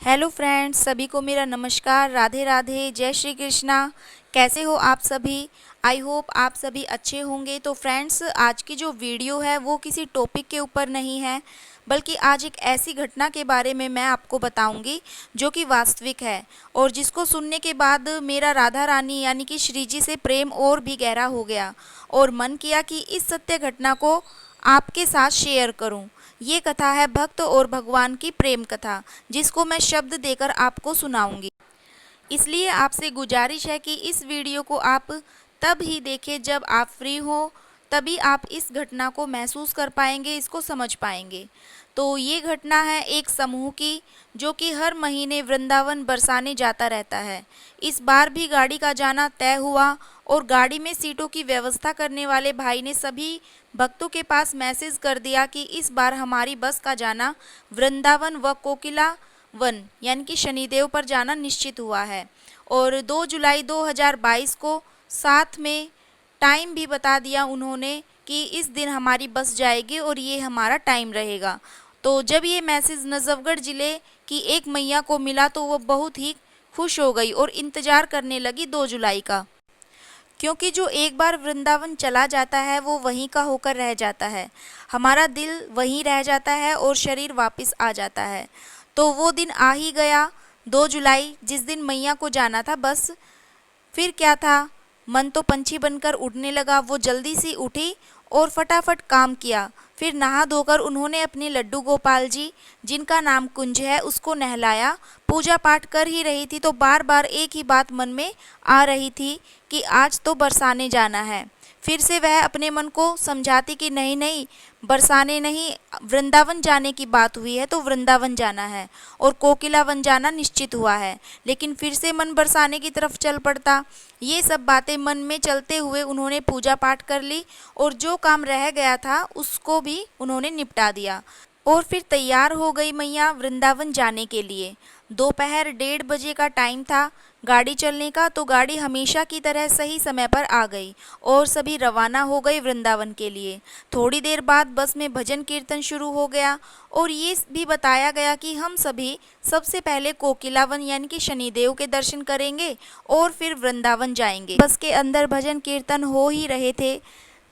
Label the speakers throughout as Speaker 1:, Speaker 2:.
Speaker 1: Hello friends, सभी को मेरा नमस्कार। राधे राधे, जय श्री कृष्णा। कैसे हो आप सभी? आई होप आप सभी अच्छे होंगे। तो फ्रेंड्स, आज की जो वीडियो है वो किसी टॉपिक के ऊपर नहीं है, बल्कि आज एक ऐसी घटना के बारे में मैं आपको बताऊंगी जो कि वास्तविक है और जिसको सुनने के बाद मेरा राधा रानी यानी कि श्री जी से प्रेम और भी गहरा हो गया और मन किया कि इस सत्य घटना को आपके साथ शेयर करूं। ये कथा है भक्त और भगवान की प्रेम कथा, जिसको मैं शब्द देकर आपको सुनाऊंगी। इसलिए आपसे गुजारिश है कि इस वीडियो को आप तब ही देखें जब आप फ्री हो, तभी आप इस घटना को महसूस कर पाएंगे, इसको समझ पाएंगे। तो ये घटना है एक समूह की, जो कि हर महीने वृंदावन बरसाने जाता रहता है। इस बार भी गाड़ी का जाना तय हुआ और गाड़ी में सीटों की व्यवस्था करने वाले भाई ने सभी भक्तों के पास मैसेज कर दिया कि इस बार हमारी बस का जाना वृंदावन व कोकिला वन यानी कि शनिदेव पर जाना निश्चित हुआ है। और 2 जुलाई 2022 को साथ में टाइम भी बता दिया उन्होंने कि इस दिन हमारी बस जाएगी और ये हमारा टाइम रहेगा। तो जब ये मैसेज नजफगढ़ ज़िले की एक मैया को मिला तो वो बहुत ही खुश हो गई और इंतज़ार करने लगी 2 जुलाई का, क्योंकि जो एक बार वृंदावन चला जाता है वो वहीं का होकर रह जाता है। हमारा दिल वहीं रह जाता है और शरीर वापस आ जाता है। तो वो दिन आ ही गया, 2 जुलाई, जिस दिन मैया को जाना था। बस फिर क्या था, मन तो पंछी बनकर उड़ने लगा। वो जल्दी सी उठी और फटाफट काम किया। फिर नहा धोकर उन्होंने अपने लड्डू गोपाल जी, जिनका नाम कुंज है, उसको नहलाया। पूजा पाठ कर ही रही थी तो बार बार एक ही बात मन में आ रही थी कि आज तो बरसाने जाना है। फिर से वह अपने मन को समझाती कि नहीं नहीं, बरसाने नहीं, वृंदावन जाने की बात हुई है तो वृंदावन जाना है और कोकिलावन जाना निश्चित हुआ है। लेकिन फिर से मन बरसाने की तरफ चल पड़ता। ये सब बातें मन में चलते हुए उन्होंने पूजा पाठ कर ली और जो काम रह गया था उसको भी उन्होंने निपटा दिया और फिर तैयार हो गई मैया वृंदावन जाने के लिए। दोपहर 1:30 बजे का टाइम था गाड़ी चलने का। तो गाड़ी हमेशा की तरह सही समय पर आ गई और सभी रवाना हो गए वृंदावन के लिए। थोड़ी देर बाद बस में भजन कीर्तन शुरू हो गया और ये भी बताया गया कि हम सभी सबसे पहले कोकिलावन यानी कि शनिदेव के दर्शन करेंगे और फिर वृंदावन जाएंगे। बस के अंदर भजन कीर्तन हो ही रहे थे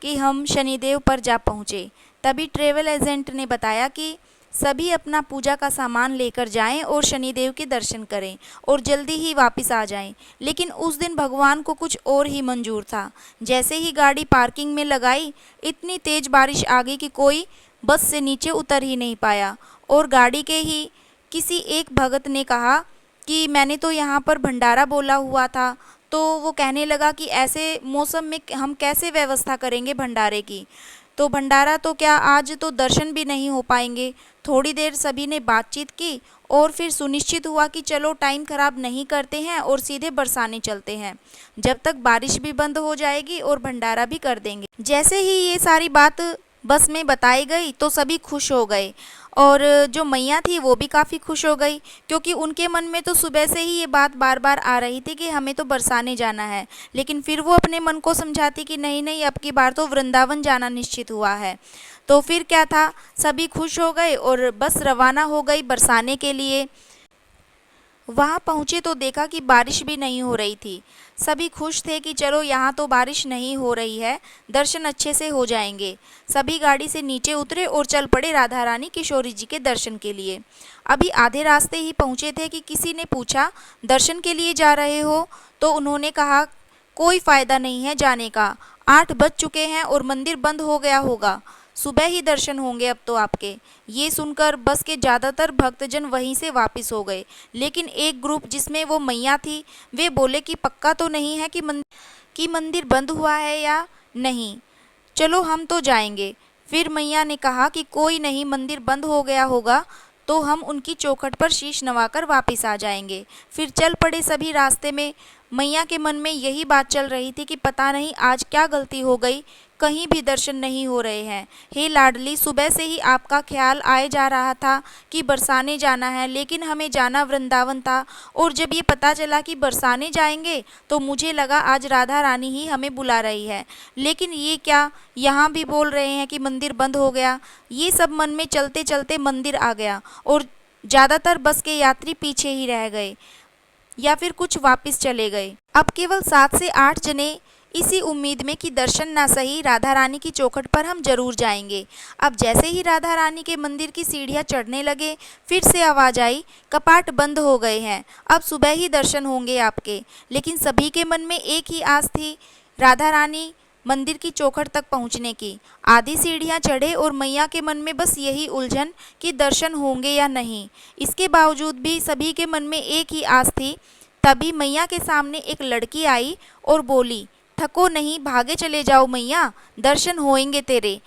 Speaker 1: कि हम शनिदेव पर जा पहुँचे। तभी ट्रेवल एजेंट ने बताया कि सभी अपना पूजा का सामान लेकर जाएं और शनिदेव के दर्शन करें और जल्दी ही वापस आ जाएं। लेकिन उस दिन भगवान को कुछ और ही मंजूर था। जैसे ही गाड़ी पार्किंग में लगाई, इतनी तेज बारिश आ गई कि कोई बस से नीचे उतर ही नहीं पाया। और गाड़ी के ही किसी एक भगत ने कहा कि मैंने तो यहाँ पर भंडारा बोला हुआ था। तो वो कहने लगा कि ऐसे मौसम में हम कैसे व्यवस्था करेंगे भंडारे की। तो भंडारा तो क्या, आज तो दर्शन भी नहीं हो पाएंगे। थोड़ी देर सभी ने बातचीत की और फिर सुनिश्चित हुआ कि चलो टाइम खराब नहीं करते हैं और सीधे बरसाने चलते हैं, जब तक बारिश भी बंद हो जाएगी और भंडारा भी कर देंगे। जैसे ही ये सारी बात बस में बताई गई तो सभी खुश हो गए और जो मैया थी वो भी काफ़ी खुश हो गई, क्योंकि उनके मन में तो सुबह से ही ये बात बार बार आ रही थी कि हमें तो बरसाने जाना है। लेकिन फिर वो अपने मन को समझाती कि नहीं नहीं, अब की बार तो वृंदावन जाना निश्चित हुआ है। तो फिर क्या था, सभी खुश हो गए और बस रवाना हो गई बरसाने के लिए। वहाँ पहुँचे तो देखा कि बारिश भी नहीं हो रही थी। सभी खुश थे कि चलो यहाँ तो बारिश नहीं हो रही है, दर्शन अच्छे से हो जाएंगे। सभी गाड़ी से नीचे उतरे और चल पड़े राधा रानी किशोरी जी के दर्शन के लिए। अभी आधे रास्ते ही पहुँचे थे कि किसी ने पूछा, दर्शन के लिए जा रहे हो? तो उन्होंने कहा, कोई फ़ायदा नहीं है जाने का, 8 बज चुके हैं और मंदिर बंद हो गया होगा, सुबह ही दर्शन होंगे अब तो आपके। ये सुनकर बस के ज़्यादातर भक्तजन वहीं से वापस हो गए। लेकिन एक ग्रुप, जिसमें वो मैया थी, वे बोले कि पक्का तो नहीं है कि मंदिर बंद हुआ है या नहीं, चलो हम तो जाएंगे। फिर मैया ने कहा कि कोई नहीं, मंदिर बंद हो गया होगा तो हम उनकी चौखट पर शीश नवाकर वापस आ जाएंगे। फिर चल पड़े सभी रास्ते में। मैया के मन में यही बात चल रही थी कि पता नहीं आज क्या गलती हो गई, कहीं भी दर्शन नहीं हो रहे हैं। हे लाडली, सुबह से ही आपका ख्याल आए जा रहा था कि बरसाने जाना है, लेकिन हमें जाना वृंदावन था। और जब ये पता चला कि बरसाने जाएंगे तो मुझे लगा आज राधा रानी ही हमें बुला रही है। लेकिन ये क्या, यहाँ भी बोल रहे हैं कि मंदिर बंद हो गया। ये सब मन में चलते चलते मंदिर आ गया और ज़्यादातर बस के यात्री पीछे ही रह गए या फिर कुछ वापस चले गए। अब केवल 7 से 8 जने इसी उम्मीद में कि दर्शन ना सही राधा रानी की चौखट पर हम जरूर जाएंगे। अब जैसे ही राधा रानी के मंदिर की सीढ़ियां चढ़ने लगे, फिर से आवाज़ आई, कपाट बंद हो गए हैं, अब सुबह ही दर्शन होंगे आपके। लेकिन सभी के मन में एक ही आस थी, राधा रानी मंदिर की चौखट तक पहुंचने की। आधी सीढ़ियां चढ़े और मैया के मन में बस यही उलझन कि दर्शन होंगे या नहीं। इसके बावजूद भी सभी के मन में एक ही आस थी। तभी मैया के सामने एक लड़की आई और बोली, थको नहीं, भागे चले जाओ मैया, दर्शन होएंगे तेरे।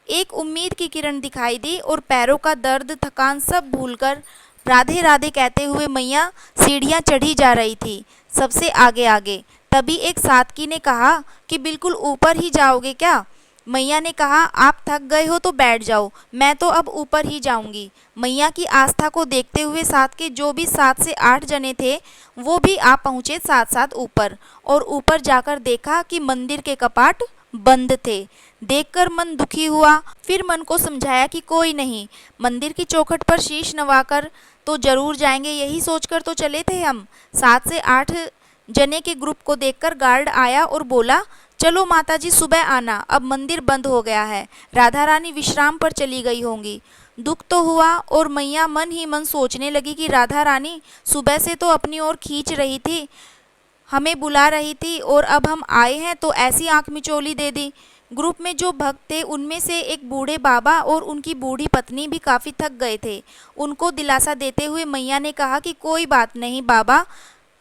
Speaker 1: एक उम्मीद की किरण दिखाई दी और पैरों का दर्द थकान सब भूलकर राधे राधे कहते हुए मैया सीढ़ियां चढ़ी जा रही थी, सबसे आगे आगे। तभी एक साथी ने कहा कि बिल्कुल ऊपर ही जाओगे क्या? मैया ने कहा, आप थक गए हो तो बैठ जाओ, मैं तो अब ऊपर ही जाऊंगी। मैया की आस्था को देखते हुए साथ के जो भी 7 से 8 जने थे वो भी आ पहुँचे साथ साथ ऊपर। और ऊपर जाकर देखा कि मंदिर के कपाट बंद थे। देखकर मन दुखी हुआ, फिर मन को समझाया कि कोई नहीं, मंदिर की चौखट पर शीश नवाकर तो जरूर जाएंगे, यही सोचकर तो चले थे हम। 7 से 8 जने के ग्रुप को देखकर गार्ड आया और बोला, चलो माताजी सुबह आना, अब मंदिर बंद हो गया है, राधा रानी विश्राम पर चली गई होंगी। दुख तो हुआ और मैया मन ही मन सोचने लगी कि राधा रानी सुबह से तो अपनी ओर खींच रही थी, हमें बुला रही थी, और अब हम आए हैं तो ऐसी आंख मिचौली दे दी। ग्रुप में जो भक्त थे उनमें से एक बूढ़े बाबा और उनकी बूढ़ी पत्नी भी काफ़ी थक गए थे। उनको दिलासा देते हुए मैया ने कहा कि कोई बात नहीं बाबा,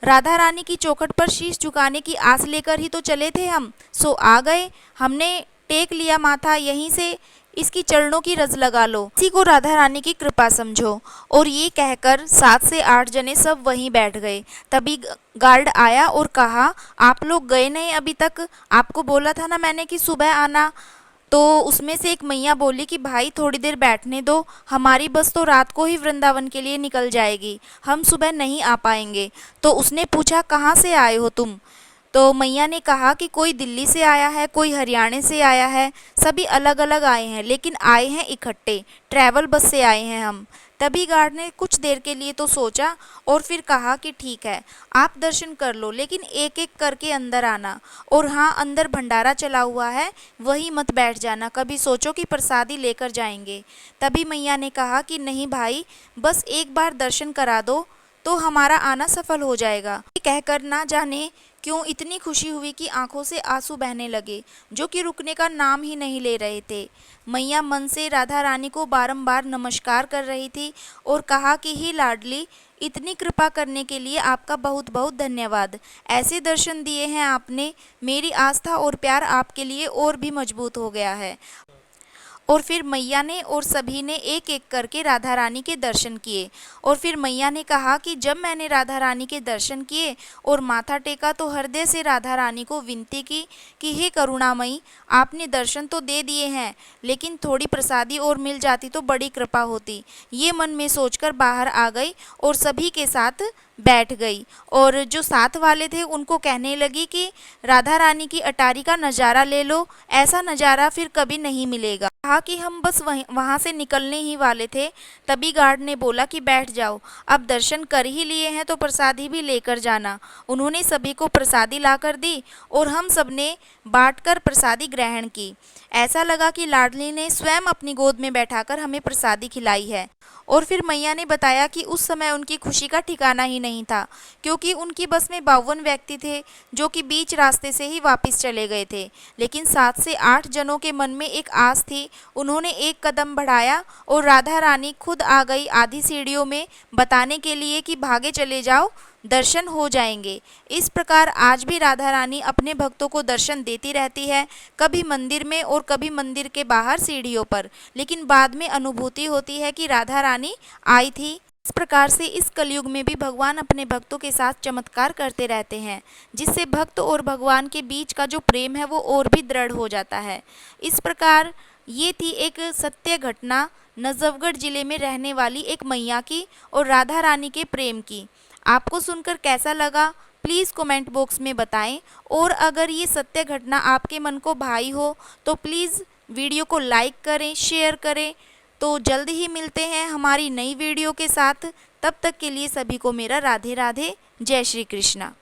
Speaker 1: राधा रानी की चौखट पर शीश झुकाने की आस लेकर ही तो चले थे हम, सो आ गए, हमने टेक लिया माथा, यहीं से इसकी चरणों की रज लगा लो, इसी को राधा रानी की कृपा समझो। और ये कहकर 7 से 8 जने सब वहीं बैठ गए। तभी गार्ड आया और कहा, आप लोग गए नहीं अभी तक, आपको बोला था ना मैंने कि सुबह आना। तो उसमें से एक मैया बोली कि भाई थोड़ी देर बैठने दो, हमारी बस तो रात को ही वृंदावन के लिए निकल जाएगी, हम सुबह नहीं आ पाएंगे। तो उसने पूछा, कहाँ से आए हो तुम? तो मैया ने कहा कि कोई दिल्ली से आया है, कोई हरियाणा से आया है, सभी अलग अलग आए हैं, लेकिन आए हैं इकट्ठे, ट्रैवल बस से आए हैं हम। तभी गार्ड ने कुछ देर के लिए तो सोचा और फिर कहा कि ठीक है, आप दर्शन कर लो, लेकिन एक एक करके अंदर आना, और हाँ, अंदर भंडारा चला हुआ है, वहीं मत बैठ जाना, कभी सोचो कि प्रसादी लेकर जाएंगे। तभी मैया ने कहा कि नहीं भाई, बस एक बार दर्शन करा दो तो हमारा आना सफल हो जाएगा। ये कहकर ना जाने क्यों इतनी खुशी हुई कि आंखों से आंसू बहने लगे, जो कि रुकने का नाम ही नहीं ले रहे थे। मैया मन से राधा रानी को बारंबार नमस्कार कर रही थी और कहा कि ही लाडली, इतनी कृपा करने के लिए आपका बहुत बहुत धन्यवाद। ऐसे दर्शन दिए हैं आपने, मेरी आस्था और प्यार आपके लिए और भी मजबूत हो गया है। और फिर मैया ने और सभी ने एक एक करके राधा रानी के दर्शन किए। और फिर मैया ने कहा कि जब मैंने राधा रानी के दर्शन किए और माथा टेका तो हृदय से राधा रानी को विनती की कि हे करुणामयी, आपने दर्शन तो दे दिए हैं, लेकिन थोड़ी प्रसादी और मिल जाती तो बड़ी कृपा होती। ये मन में सोचकर बाहर आ गई और सभी के साथ बैठ गई। और जो साथ वाले थे उनको कहने लगी कि राधा रानी की अटारी का नज़ारा ले लो, ऐसा नज़ारा फिर कभी नहीं मिलेगा। कहा कि हम बस वहाँ से निकलने ही वाले थे। तभी गार्ड ने बोला कि बैठ जाओ, अब दर्शन कर ही लिए हैं तो प्रसादी भी लेकर जाना। उन्होंने सभी को प्रसादी लाकर दी और हम सब ने बांटकर प्रसादी ग्रहण की। ऐसा लगा कि लाडली ने स्वयं अपनी गोद में बैठाकर हमें प्रसादी खिलाई है। और फिर मैया ने बताया कि उस समय उनकी खुशी का ठिकाना ही नहीं था, क्योंकि उनकी बस में 52 व्यक्ति थे जो कि बीच रास्ते से ही वापस चले गए थे। लेकिन 7 से 8 जनों के मन में एक आस थी। उन्होंने एक कदम बढ़ाया और राधा रानी खुद आ गई आधी सीढ़ियों में, बताने के लिए कि भागे चले जाओ, दर्शन हो जाएंगे। इस प्रकार आज भी राधा रानी अपने भक्तों को दर्शन देती रहती है, कभी मंदिर में और कभी मंदिर के बाहर सीढ़ियों पर। लेकिन बाद में अनुभूति होती है कि राधा रानी आई थी। इस प्रकार से इस कलयुग में भी भगवान अपने भक्तों के साथ चमत्कार करते रहते हैं, जिससे भक्त और भगवान के बीच का जो प्रेम है वो और भी दृढ़ हो जाता है। इस प्रकार ये थी एक सत्य घटना नजफगढ़ जिले में रहने वाली एक मैया की और राधा रानी के प्रेम की। आपको सुनकर कैसा लगा प्लीज़ कमेंट बॉक्स में बताएं। और अगर ये सत्य घटना आपके मन को भाई हो तो प्लीज़ वीडियो को लाइक करें, शेयर करें, तो जल्द ही मिलते हैं हमारी नई वीडियो के साथ। तब तक के लिए सभी को मेरा राधे राधे, जय श्री कृष्णा।